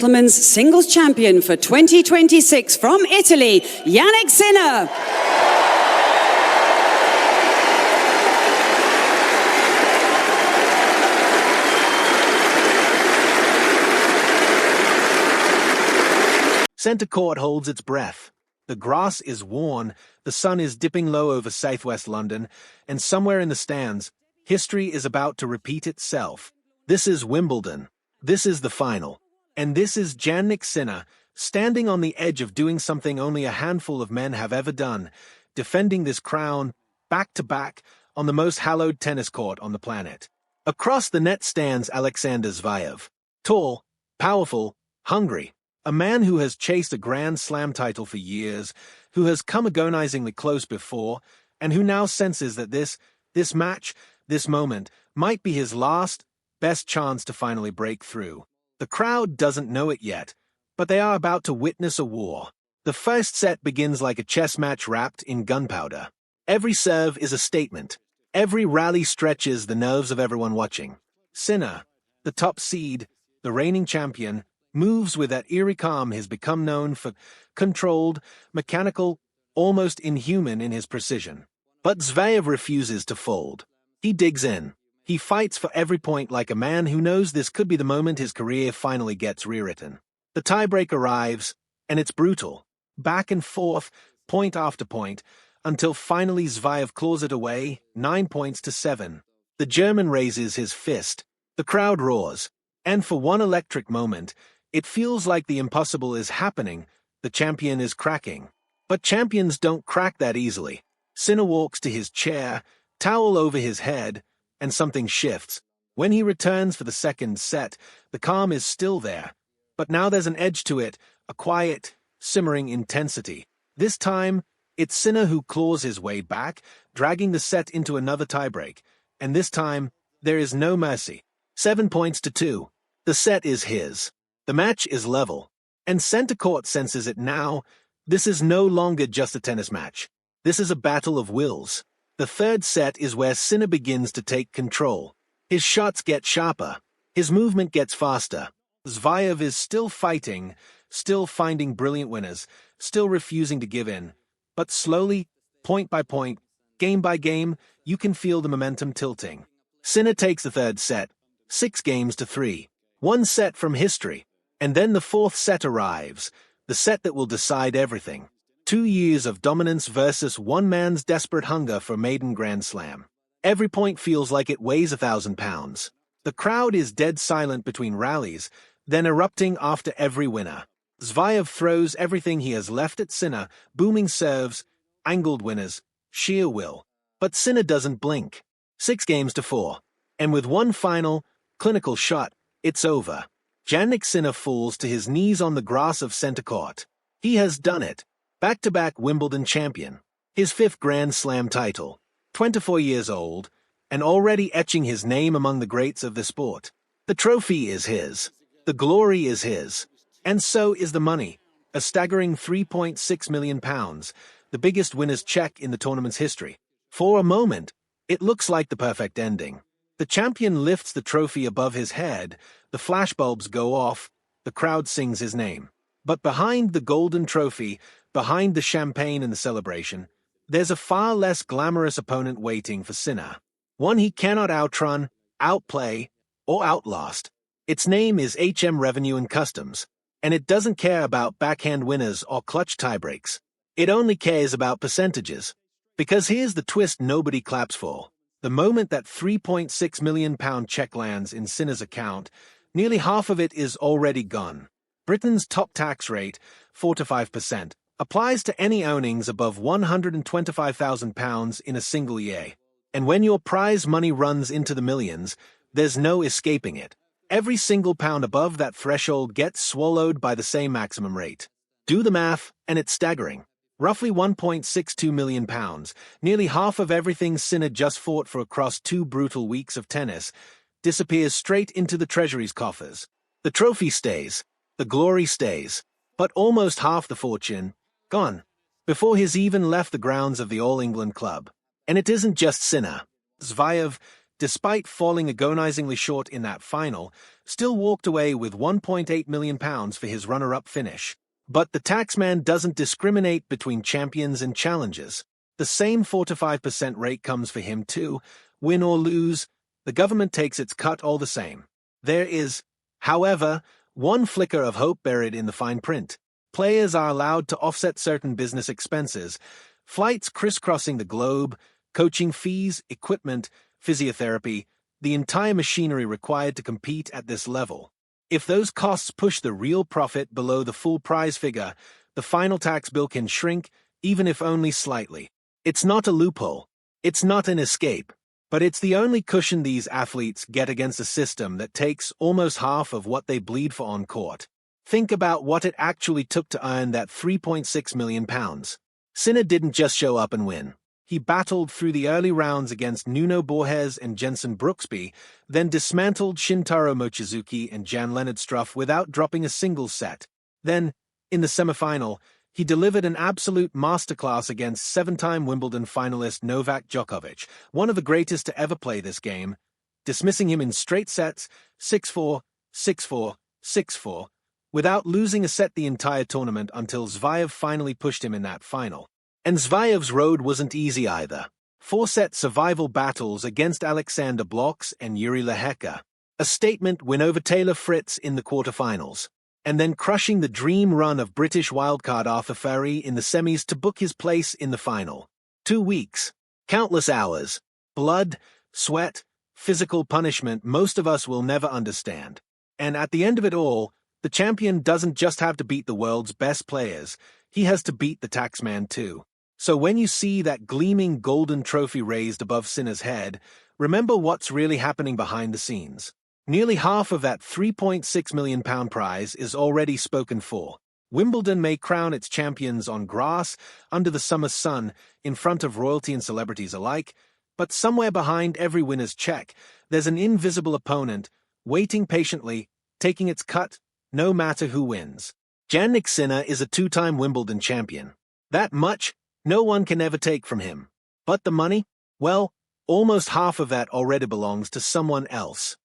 Gentlemen's singles champion for 2026 from Italy, Jannik Sinner. Centre court holds its breath. The grass is worn, the sun is dipping low over southwest London, and somewhere in the stands, history is about to repeat itself. This is Wimbledon. This is the final. And this is Jannik Sinner, standing on the edge of doing something only a handful of men have ever done, defending this crown, back-to-back, on the most hallowed tennis court on the planet. Across the net stands Alexander Zverev. Tall, powerful, hungry. A man who has chased a Grand Slam title for years, who has come agonizingly close before, and who now senses that this match, this moment, might be his last, best chance to finally break through. The crowd doesn't know it yet, but they are about to witness a war. The first set begins like a chess match wrapped in gunpowder. Every serve is a statement. Every rally stretches the nerves of everyone watching. Sinner, the top seed, the reigning champion, moves with that eerie calm he's become known for, controlled, mechanical, almost inhuman in his precision. But Zverev refuses to fold. He digs in. He fights for every point like a man who knows this could be the moment his career finally gets rewritten. The tiebreak arrives, and it's brutal. Back and forth, point after point, until finally Zverev claws it away, 9 points to 7. The German raises his fist. The crowd roars. And for one electric moment, it feels like the impossible is happening, the champion is cracking. But champions don't crack that easily. Sinner walks to his chair, towel over his head, and something shifts. When he returns for the second set, the calm is still there. But now there's an edge to it, a quiet, simmering intensity. This time, it's Sinner who claws his way back, dragging the set into another tiebreak. And this time, there is no mercy. 7 points to 2. The set is his. The match is level. And centre court senses it now. This is no longer just a tennis match. This is a battle of wills. The third set is where Sinner begins to take control. His shots get sharper. His movement gets faster. Zverev is still fighting, still finding brilliant winners, still refusing to give in. But slowly, point by point, game by game, you can feel the momentum tilting. Sinner takes the third set, 6 games to 3. One set from history. And then the fourth set arrives, the set that will decide everything. 2 years of dominance versus one man's desperate hunger for maiden Grand Slam. Every point feels like it weighs 1,000 pounds. The crowd is dead silent between rallies, then erupting after every winner. Zverev throws everything he has left at Sinner, booming serves, angled winners, sheer will. But Sinner doesn't blink. 6 games to 4. And with one final, clinical shot, it's over. Jannik Sinner falls to his knees on the grass of centre court. He has done it. Back-to-back Wimbledon champion. His 5th Grand Slam title. 24 years old, and already etching his name among the greats of the sport. The trophy is his. The glory is his. And so is the money. A staggering £3.6 million, the biggest winner's cheque in the tournament's history. For a moment, it looks like the perfect ending. The champion lifts the trophy above his head, the flashbulbs go off, the crowd sings his name. But behind the golden trophy, behind the champagne and the celebration, there's a far less glamorous opponent waiting for Sinner. One he cannot outrun, outplay, or outlast. Its name is Revenue and Customs, and it doesn't care about backhand winners or clutch tiebreaks. It only cares about percentages. Because here's the twist nobody claps for. The moment that £3.6 million cheque lands in Sinner's account, nearly half of it is already gone. Britain's top tax rate, 4 to 5%, applies to any earnings above £125,000 in a single year. And when your prize money runs into the millions, there's no escaping it. Every single pound above that threshold gets swallowed by the same maximum rate. Do the math, and it's staggering. Roughly £1.62 million, nearly half of everything Sinner just fought for across 2 brutal weeks of tennis, disappears straight into the Treasury's coffers. The trophy stays, the glory stays, but almost half the fortune, gone, before he's even left the grounds of the All England club. And it isn't just Sinner. Zverev, despite falling agonizingly short in that final, still walked away with £1.8 million for his runner-up finish. But the taxman doesn't discriminate between champions and challengers. The same 4 to 5% rate comes for him too. Win or lose, the government takes its cut all the same. There is, however, one flicker of hope buried in the fine print. Players are allowed to offset certain business expenses, flights crisscrossing the globe, coaching fees, equipment, physiotherapy, the entire machinery required to compete at this level. If those costs push the real profit below the full prize figure, the final tax bill can shrink, even if only slightly. It's not a loophole. It's not an escape. But it's the only cushion these athletes get against a system that takes almost half of what they bleed for on court. Think about what it actually took to earn that £3.6 million. Sinner didn't just show up and win. He battled through the early rounds against Nuno Borges and Jensen Brooksby, then dismantled Shintaro Mochizuki and Jan-Lennard Struff without dropping a single set. Then, in the semifinal, he delivered an absolute masterclass against 7-time Wimbledon finalist Novak Djokovic, one of the greatest to ever play this game, dismissing him in straight sets, 6-4, 6-4, 6-4, without losing a set the entire tournament until Zverev finally pushed him in that final. And Zverev's road wasn't easy either. 4-set survival battles against Alexander Blocks and Yuri Lehecka, a statement win over Taylor Fritz in the quarterfinals, and then crushing the dream run of British wildcard Arthur Ferry in the semis to book his place in the final. 2 weeks, countless hours, blood, sweat, physical punishment most of us will never understand. And at the end of it all, the champion doesn't just have to beat the world's best players, he has to beat the taxman too. So when you see that gleaming golden trophy raised above Sinner's head, remember what's really happening behind the scenes. Nearly half of that £3.6 million prize is already spoken for. Wimbledon may crown its champions on grass, under the summer sun, in front of royalty and celebrities alike, but somewhere behind every winner's cheque, there's an invisible opponent, waiting patiently, taking its cut, no matter who wins. Jannik Sinner is a 2-time Wimbledon champion. That much, no one can ever take from him. But the money? Well, almost half of that already belongs to someone else.